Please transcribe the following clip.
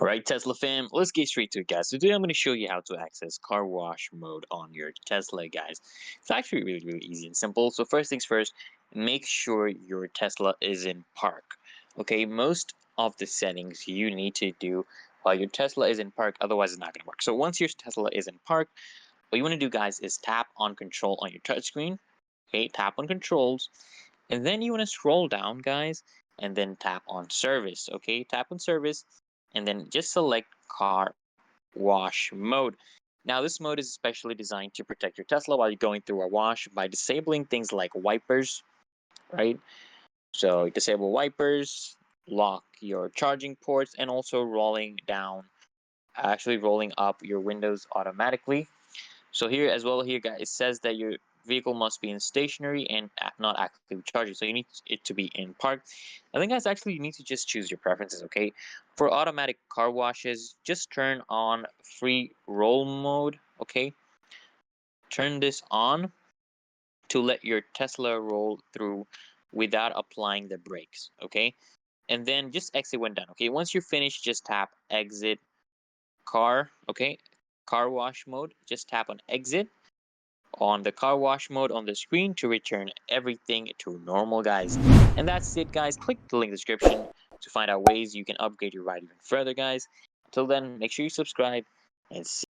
Alright, Tesla fam, let's get straight to it, guys. Today I'm going to show you how to access car wash mode on your Tesla, guys. It's actually really easy and simple. So first things first, make sure your Tesla is in park. Okay, most of the settings you need to do while your Tesla is in park, otherwise it's not going to work. So once your Tesla is in park, what you want to do, guys, is tap on control on your touchscreen. Okay, tap on controls, and then you want to scroll down, guys, and then tap on service. Okay, tap on service, and then just select car wash mode. Now, this mode is especially designed to protect your Tesla while you're going through a wash by disabling things like wipers, right? So, disable wipers, lock your charging ports, and also rolling up your windows automatically. So here as well, here guys, it says that your vehicle must be in stationary and not actively charging. So you need it to be in park. I think guys, actually you need to just choose your preferences, okay? For automatic car washes, just turn on free roll mode, okay? Turn this on to let your Tesla roll through without applying the brakes, okay? And then just exit when done, okay? Once you're finished, just tap exit car, okay? Car wash mode, just tap on exit on the car wash mode on the screen to return everything to normal, guys. And that's it, guys. Click the link in the description to find out ways you can upgrade your ride even further, guys. Until then, make sure you subscribe and see